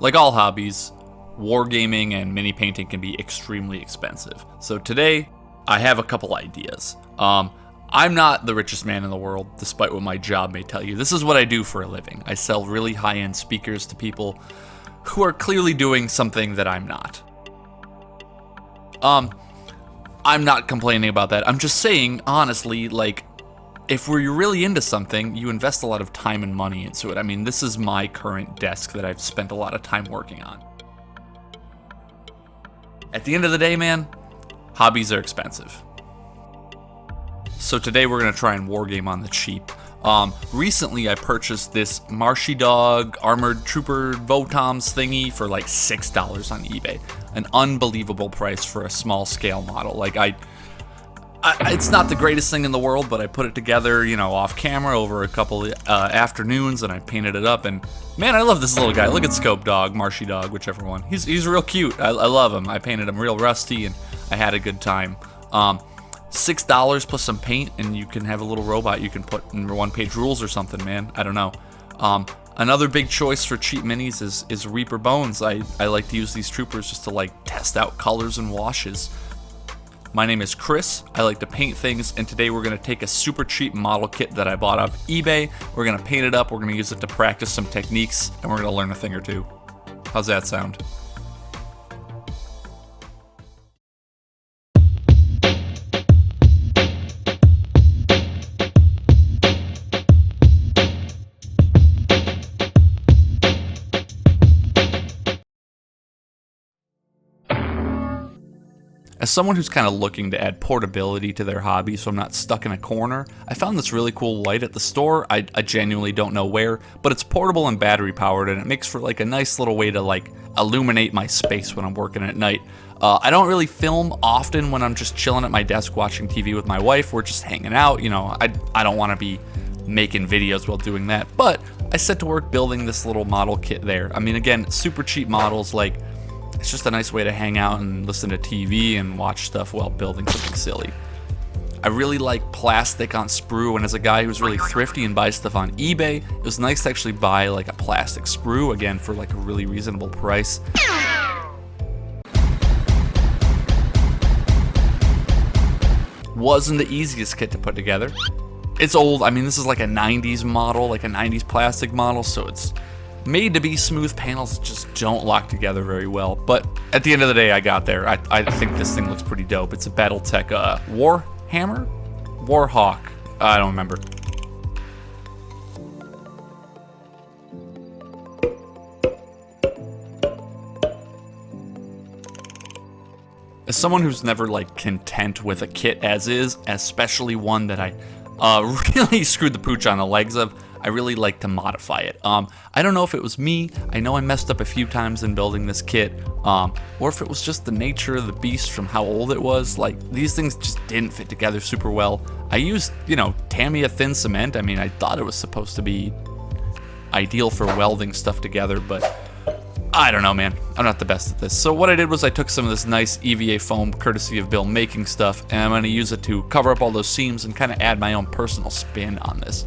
Like all hobbies, wargaming and mini painting can be extremely expensive. So today, I have a couple ideas. I'm not the richest man in the world, despite what my job may tell you. This is what I do for a living. I sell really high-end speakers to people who are clearly doing something that I'm not. I'm not complaining about that. I'm just saying, honestly, like, if you're really into something, you invest a lot of time and money into it. I mean, this is my current desk that I've spent a lot of time working on. At the end of the day, man, hobbies are expensive. So today we're going to try and wargame on the cheap. Recently I purchased this Marshy Dog Armored Trooper Votoms thingy for like $6 on eBay. An unbelievable price for a small scale model. Like it's not the greatest thing in the world, but I put it together, you know, off camera over a couple afternoons, and I painted it up. And man, I love this little guy. Look at Scope Dog, Marshy Dog, whichever one. He's real cute. I love him. I painted him real rusty, and I had a good time. $6 plus some paint, and you can have a little robot you can put in one-page rules or something, man. I don't know. Another big choice for cheap minis is Reaper Bones. I like to use these troopers just to like test out colors and washes. My name is Chris. I like to paint things, and today we're going to take a super cheap model kit that I bought off eBay. We're going to paint it up, we're going to use it to practice some techniques, and we're going to learn a thing or two. How's that sound? As someone who's kind of looking to add portability to their hobby so I'm not stuck in a corner, I found this really cool light at the store. I genuinely don't know where, but it's portable and battery powered, and it makes for like a nice little way to like illuminate my space when I'm working at night. I don't really film often when I'm just chilling at my desk watching TV with my wife. We're just hanging out, you know. I don't want to be making videos while doing that, but I set to work building this little model kit there. I mean, again, super cheap models, like, it's just a nice way to hang out and listen to TV and watch stuff while building something silly. I really like plastic on sprue, and as a guy who's really thrifty and buys stuff on eBay, it was nice to actually buy like a plastic sprue, again, for like a really reasonable price. Wasn't the easiest kit to put together. It's old. I mean, this is like a 90s model, like a 90s plastic model, so it's made to be smooth panels that just don't lock together very well. But at the end of the day, I got there. I think this thing looks pretty dope. It's a Battletech Warhammer? Warhawk. I don't remember. As someone who's never like content with a kit as is, especially one that I really screwed the pooch on the legs of, I really like to modify it. I don't know if it was me. I know I messed up a few times in building this kit, or if it was just the nature of the beast from how old it was. Like, these things just didn't fit together super well. I used, you know, Tamiya thin cement. I mean, I thought it was supposed to be ideal for welding stuff together, but I don't know, man. I'm not the best at this. So what I did was I took some of this nice EVA foam, courtesy of Bill Making Stuff, and I'm going to use it to cover up all those seams and kind of add my own personal spin on this.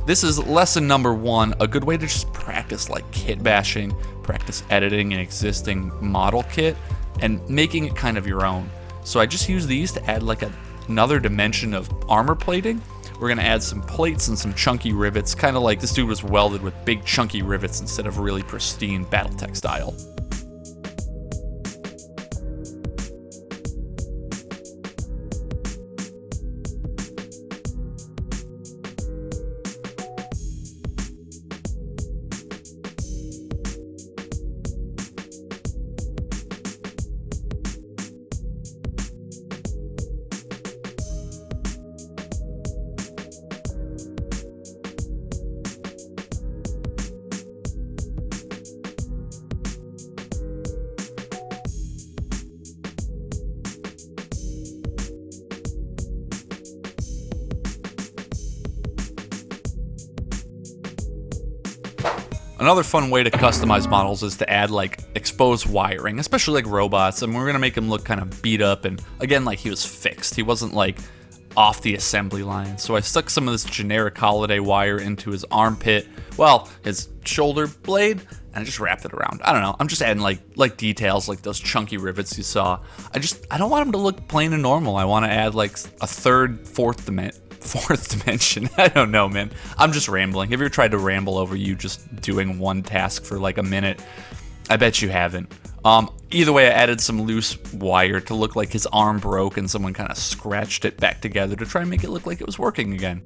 This is lesson number 1, a good way to just practice like kit bashing, practice editing an existing model kit, and making it kind of your own. So I just use these to add like another dimension of armor plating. We're gonna add some plates and some chunky rivets, kind of like this dude was welded with big chunky rivets instead of really pristine Battletech style. Another fun way to customize models is to add like exposed wiring, especially like robots, and we're gonna make him look kind of beat up and again like he was fixed. He wasn't like off the assembly line. So I stuck some of this generic holiday wire into his armpit, well, his shoulder blade, and I just wrapped it around. I don't know, I'm just adding like details like those chunky rivets you saw. I don't want him to look plain and normal. I want to add like a fourth dimension. I don't know, man. I'm just rambling. Have you ever tried to ramble over you just doing one task for like a minute? I bet you haven't. Either way, I added some loose wire to look like his arm broke and someone kind of scratched it back together to try and make it look like it was working again.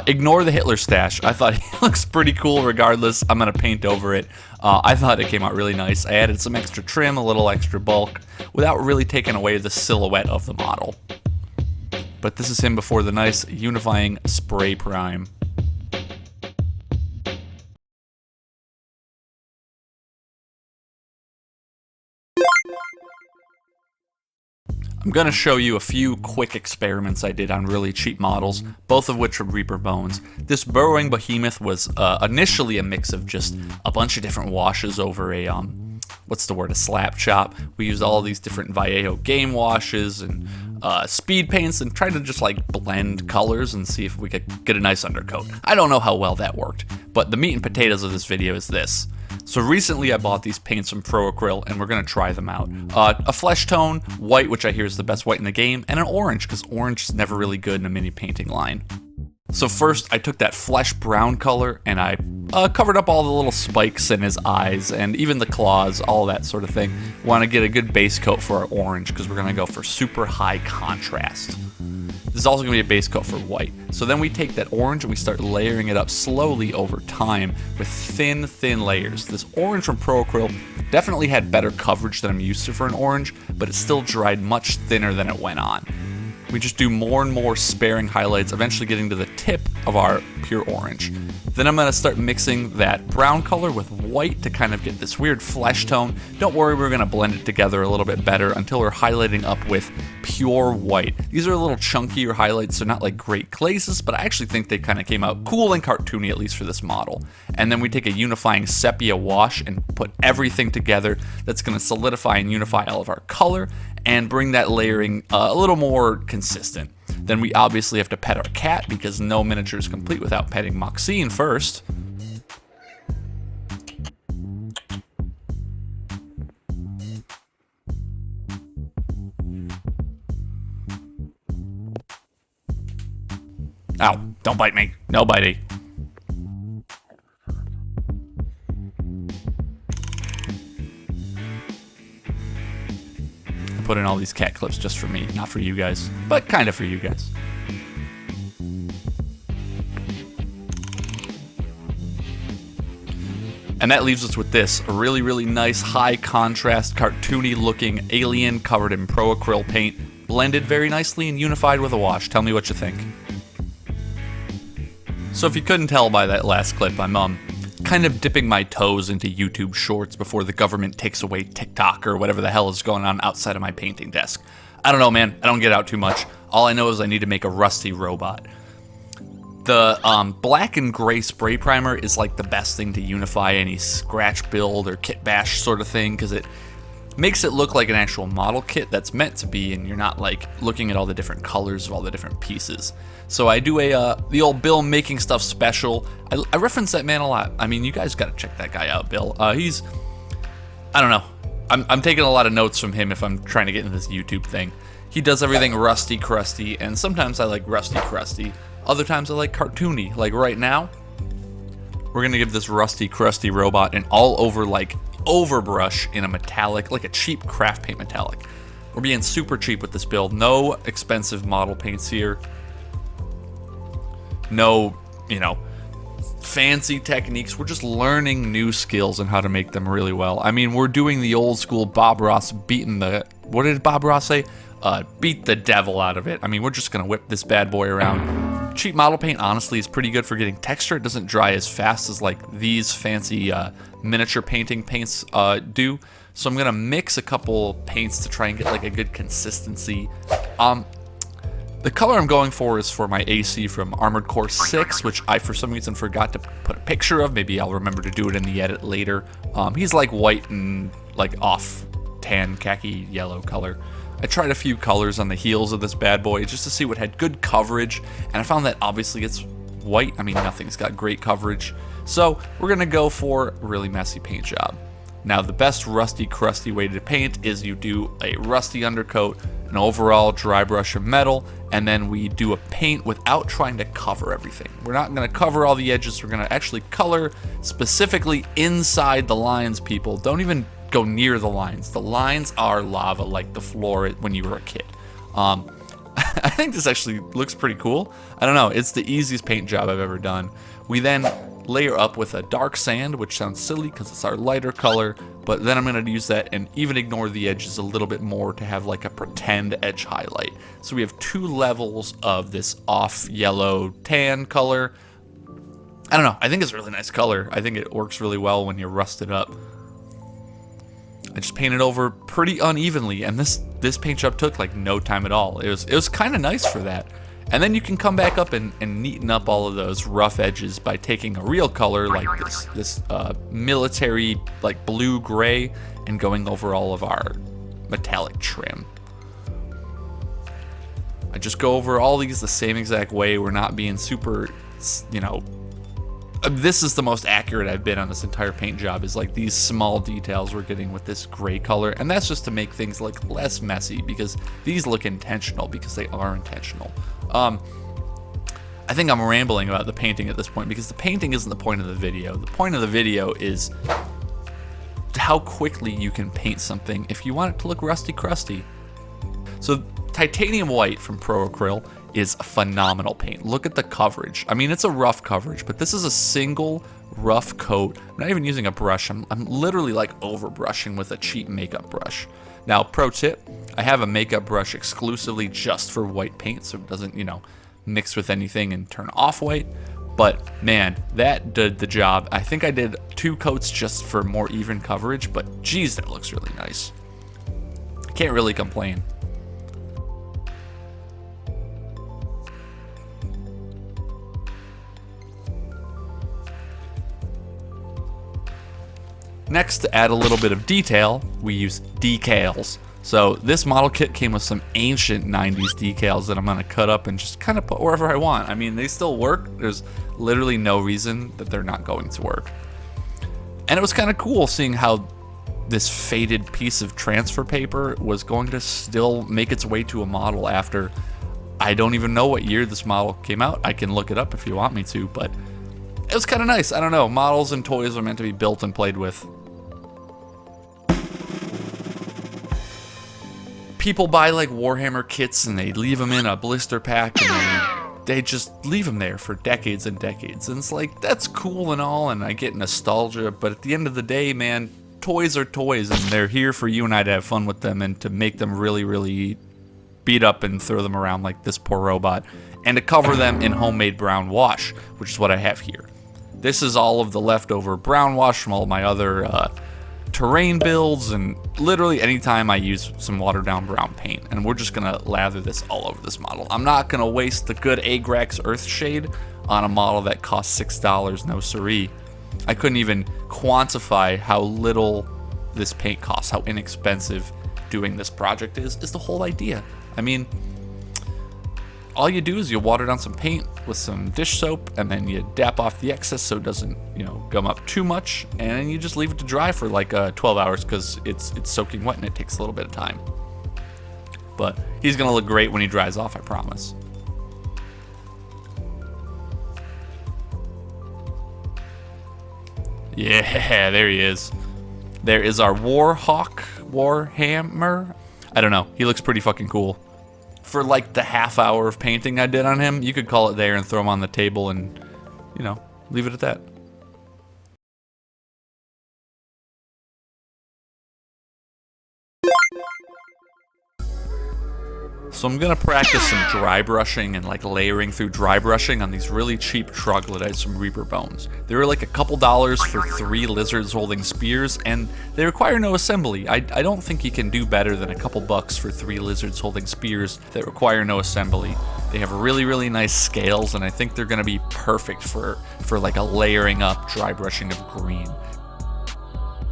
Ignore the Hitler stash. I thought he looks pretty cool regardless. I'm gonna paint over it. I thought it came out really nice. I added some extra trim, a little extra bulk, without really taking away the silhouette of the model. But this is him before the nice unifying spray prime. I'm going to show you a few quick experiments I did on really cheap models, both of which are Reaper bones. This burrowing behemoth was initially a mix of just a bunch of different washes over a, a slap chop. We used all these different Vallejo game washes and speed paints and tried to just like blend colors and see if we could get a nice undercoat. I don't know how well that worked, but the meat and potatoes of this video is this. So recently I bought these paints from Pro Acryl and we're gonna try them out. A flesh tone, white, which I hear is the best white in the game, and an orange, because orange is never really good in a mini painting line. So first I took that flesh brown color and I covered up all the little spikes in his eyes and even the claws, all that sort of thing. Want to get a good base coat for our orange because we're gonna go for super high contrast. This is also going to be a base coat for white. So then we take that orange and we start layering it up slowly over time with thin layers. This orange from Pro Acryl definitely had better coverage than I'm used to for an orange, but it still dried much thinner than it went on. We just do more and more sparing highlights, eventually getting to the tip of our pure orange. Then I'm going to start mixing that brown color with white to kind of get this weird flesh tone. Don't worry, we're going to blend it together a little bit better until we're highlighting up with pure white. These are a little chunkier highlights, so not like great glazes, but I actually think they kind of came out cool and cartoony, at least for this model. And then we take a unifying sepia wash and put everything together. That's going to solidify and unify all of our color and bring that layering a little more consistent. Then we obviously have to pet our cat because no miniature is complete without petting Maxine first. Ow, don't bite me. No biting. Put in all these cat clips just for me, not for you guys, but kind of for you guys. And that leaves us with this, a really nice high contrast, cartoony looking alien covered in Pro Acryl paint, blended very nicely and unified with a wash. Tell me what you think. So if you couldn't tell by that last clip, I'm kind of dipping my toes into YouTube Shorts before the government takes away TikTok or whatever the hell is going on outside of my painting desk. I don't know, man. I don't get out too much. All I know is I need to make a rusty robot. The black and gray spray primer is like the best thing to unify any scratch build or kit bash sort of thing because it makes it look like an actual model kit that's meant to be, and you're not like looking at all the different colors of all the different pieces. So I do the old Bill making stuff special. I reference that man a lot. I mean, you guys got to check that guy out, Bill. I don't know. I'm taking a lot of notes from him if I'm trying to get into this YouTube thing. He does everything rusty crusty, and sometimes I like rusty crusty. Other times I like cartoony. Like right now, we're gonna give this rusty crusty robot an all over like overbrush in a metallic, like a cheap craft paint metallic. We're being super cheap with this build. No expensive model paints here. No, fancy techniques. We're just learning new skills and how to make them really well. I mean, we're doing the old school Bob Ross beating the, what did Bob Ross say? Beat the devil out of it. I mean, we're just gonna whip this bad boy around. Cheap model paint, honestly, is pretty good for getting texture. It doesn't dry as fast as like these fancy miniature painting paints do. So I'm gonna mix a couple paints to try and get like a good consistency. The color I'm going for is for my AC from Armored Core 6, which I for some reason forgot to put a picture of. Maybe I'll remember to do it in the edit later. He's like white and like off tan khaki yellow color. I tried a few colors on the heels of this bad boy just to see what had good coverage, and I found that obviously it's white. I mean, nothing's got great coverage. So we're gonna go for a really messy paint job. Now, the best rusty, crusty way to paint is you do a rusty undercoat, an overall dry brush of metal, and then we do a paint without trying to cover everything. We're not gonna cover all the edges. We're gonna actually color specifically inside the lines, people. Don't even go near the lines. The lines are lava like the floor when you were a kid. I think this actually looks pretty cool. I don't know, it's the easiest paint job I've ever done. We then layer up with a dark sand, which sounds silly because it's our lighter color, but then I'm gonna use that and even ignore the edges a little bit more to have like a pretend edge highlight. So we have 2 levels of this off yellow tan color. I don't know, I think it's a really nice color. I think it works really well when you rust it up. I just painted over pretty unevenly, and this paint job took like no time at all. It was kind of nice for that. And then you can come back up and neaten up all of those rough edges by taking a real color like this military like blue gray and going over all of our metallic trim. I just go over all these the same exact way. We're not being super, you know, this is the most accurate I've been on this entire paint job, is like these small details we're getting with this gray color, and that's just to make things like less messy because these look intentional because they are intentional. I think I'm rambling about the painting at this point because the painting isn't the point of the video. The point of the video is how quickly you can paint something if you want it to look rusty crusty. So titanium white from Pro Acryl is a phenomenal paint. Look at the coverage. I mean, it's a rough coverage, but this is a single rough coat. I'm not even using a brush. I'm literally like over brushing with a cheap makeup brush. Now, pro tip, I have a makeup brush exclusively just for white paint, so it doesn't, you know, mix with anything and turn off white. But man, that did the job. I think I did 2 coats just for more even coverage, but geez, that looks really nice. Can't really complain. Next, to add a little bit of detail, we use decals. So this model kit came with some ancient 90s decals that I'm gonna cut up and just kind of put wherever I want. I mean, they still work. There's literally no reason that they're not going to work. And it was kind of cool seeing how this faded piece of transfer paper was going to still make its way to a model after, I don't even know what year this model came out. I can look it up if you want me to, but it was kind of nice. I don't know, models and toys are meant to be built and played with. People buy like Warhammer kits and they leave them in a blister pack and they just leave them there for decades and decades. And it's like, that's cool and all, and I get nostalgia, but at the end of the day, man, toys are toys and they're here for you and I to have fun with them and to make them really, really beat up and throw them around like this poor robot, and to cover them in homemade brown wash, which is what I have here. This is all of the leftover brown wash from all my other terrain builds, and literally anytime I use some watered down brown paint, and we're just gonna lather this all over this model. I'm not gonna waste the good Agrax Earthshade on a model that costs $6, no siree. I couldn't even quantify how little this paint costs, how inexpensive doing this project is the whole idea. I mean, all you do is you water down some paint with some dish soap, and then you dap off the excess so it doesn't, you know, gum up too much, and you just leave it to dry for like 12 hours because it's soaking wet and it takes a little bit of time. But he's gonna look great when he dries off, I promise. Yeah, there he is. There is our Warhammer. I don't know, he looks pretty fucking cool. For like the half hour of painting I did on him, you could call it there and throw him on the table and, you know, leave it at that. So I'm gonna practice some dry brushing and like layering through dry brushing on these really cheap troglodytes from Reaper Bones. They were like a couple dollars for 3 lizards holding spears, and they require no assembly. I don't think you can do better than a couple bucks for 3 lizards holding spears that require no assembly. They have really, really nice scales, and I think they're gonna be perfect for like a layering up dry brushing of green.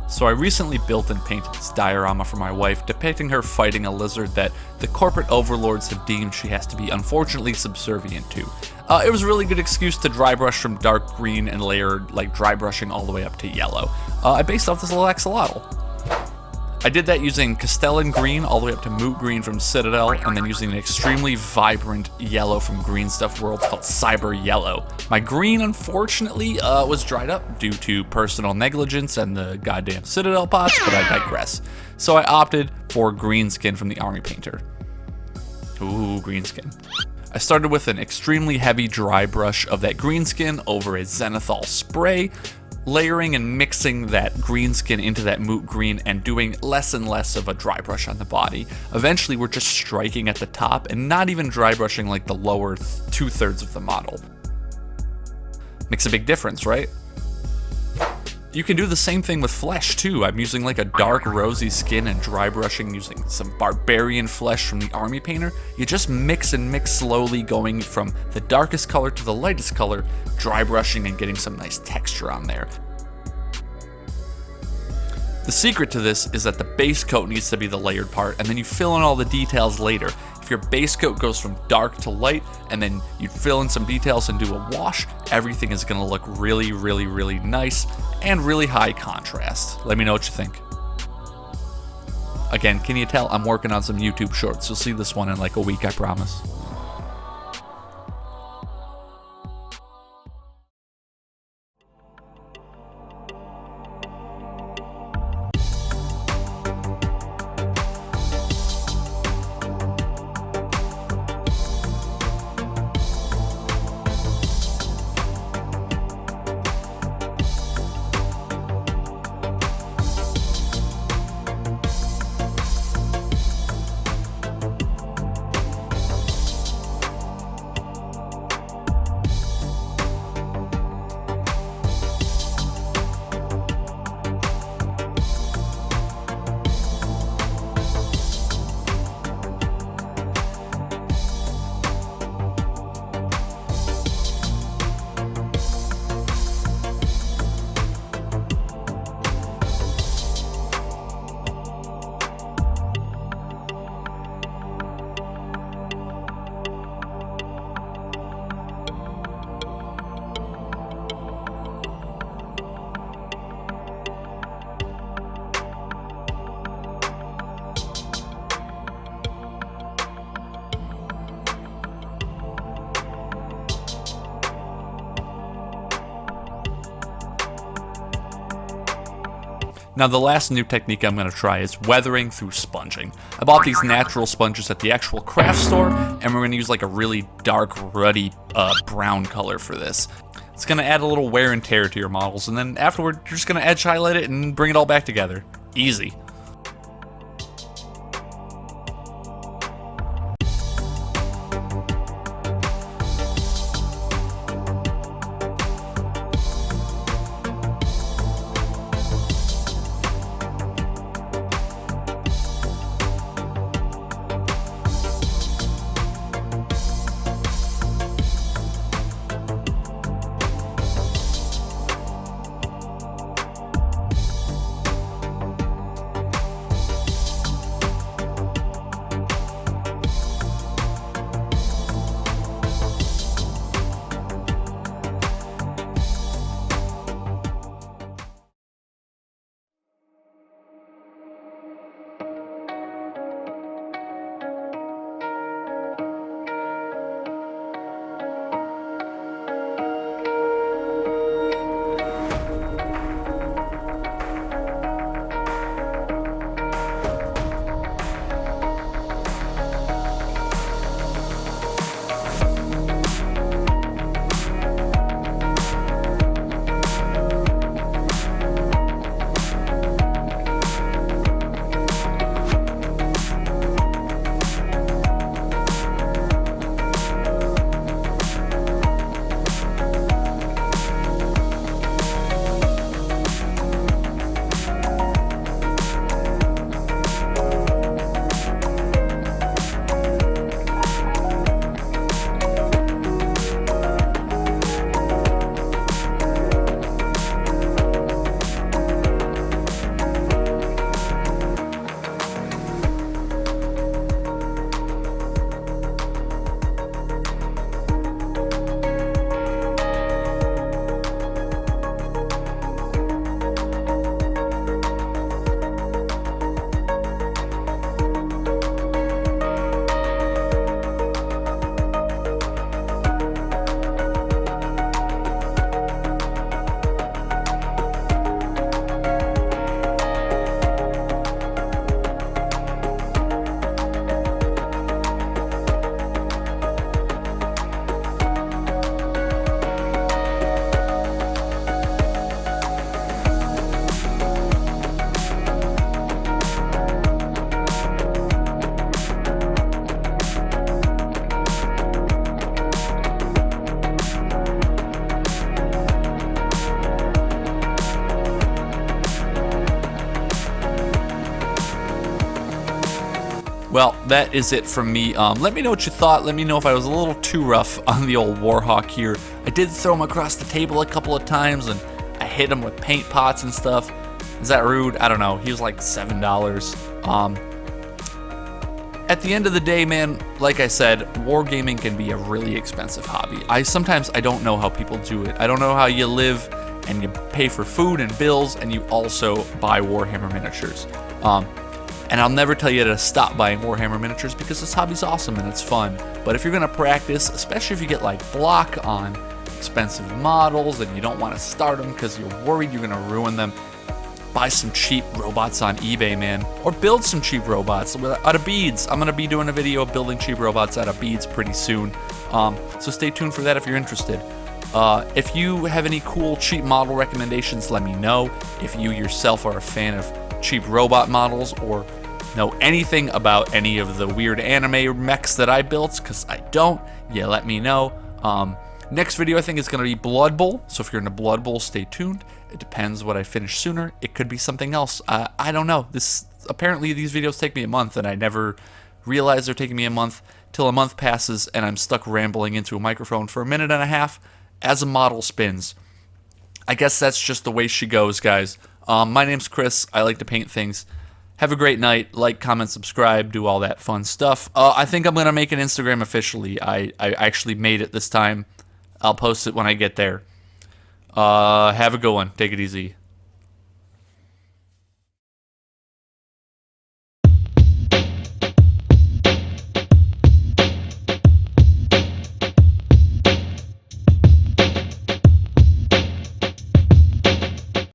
So I recently built and painted this diorama for my wife depicting her fighting a lizard that the corporate overlords have deemed she has to be unfortunately subservient to. It was a really good excuse to dry brush from dark green and layer like dry brushing all the way up to yellow. I based off this little axolotl. I did that using Castellan green all the way up to moot green from Citadel, and then using an extremely vibrant yellow from Green Stuff World called Cyber Yellow. My green, unfortunately, was dried up due to personal negligence and the goddamn Citadel pots, but I digress. So I opted for green skin from the Army Painter. Ooh, green skin. I started with an extremely heavy dry brush of that green skin over a zenithal spray, layering and mixing that green skin into that moot green and doing less and less of a dry brush on the body. Eventually we're just striking at the top and not even dry brushing like the lower 2/3 of the model. Makes a big difference, right? You can do the same thing with flesh too. I'm using like a dark rosy skin and dry brushing using some barbarian flesh from the Army Painter. You just mix and mix slowly, going from the darkest color to the lightest color, dry brushing and getting some nice texture on there. The secret to this is that the base coat needs to be the layered part, and then you fill in all the details later. If your base coat goes from dark to light, and then you fill in some details and do a wash, everything is gonna look really, really, really nice and really high contrast. Let me know what you think. Again, can you tell I'm working on some YouTube shorts? You'll see this one in like a week, I promise. Now the last new technique I'm going to try is weathering through sponging. I bought these natural sponges at the actual craft store, and we're going to use like a really dark, ruddy brown color for this. It's going to add a little wear and tear to your models, and then afterward you're just going to edge highlight it and bring it all back together. Easy. Well, that is it from me. Let me know what you thought. Let me know if I was a little too rough on the old Warhawk here. I did throw him across the table a couple of times, and I hit him with paint pots and stuff. Is that rude? I don't know. He was like $7. At the end of the day, man, like I said, wargaming can be a really expensive hobby. Sometimes I don't know how people do it. I don't know how you live and you pay for food and bills and you also buy Warhammer miniatures. And I'll never tell you to stop buying Warhammer miniatures because this hobby's awesome and it's fun. But if you're gonna practice, especially if you get like block on expensive models and you don't want to start them because you're worried you're gonna ruin them, buy some cheap robots on eBay, man. Or build some cheap robots out of beads. I'm gonna be doing a video of building cheap robots out of beads pretty soon. So stay tuned for that if you're interested. If you have any cool cheap model recommendations, let me know. If you yourself are a fan of cheap robot models or know anything about any of the weird anime mechs that I built, because I don't, yeah, let me know. Next video I think is going to be Blood Bowl, so if you're into Blood Bowl, stay tuned. It depends what I finish sooner. It could be something else. I don't know. Apparently these videos take me a month, and I never realized they're taking me a month till a month passes and I'm stuck rambling into a microphone for a minute and a half as a model spins. I guess that's just the way she goes, guys. My name's Chris. I like to paint things. Have a great night. Like, comment, subscribe, do all that fun stuff. I think I'm going to make an Instagram officially. I actually made it this time. I'll post it when I get there. Have a good one. Take it easy.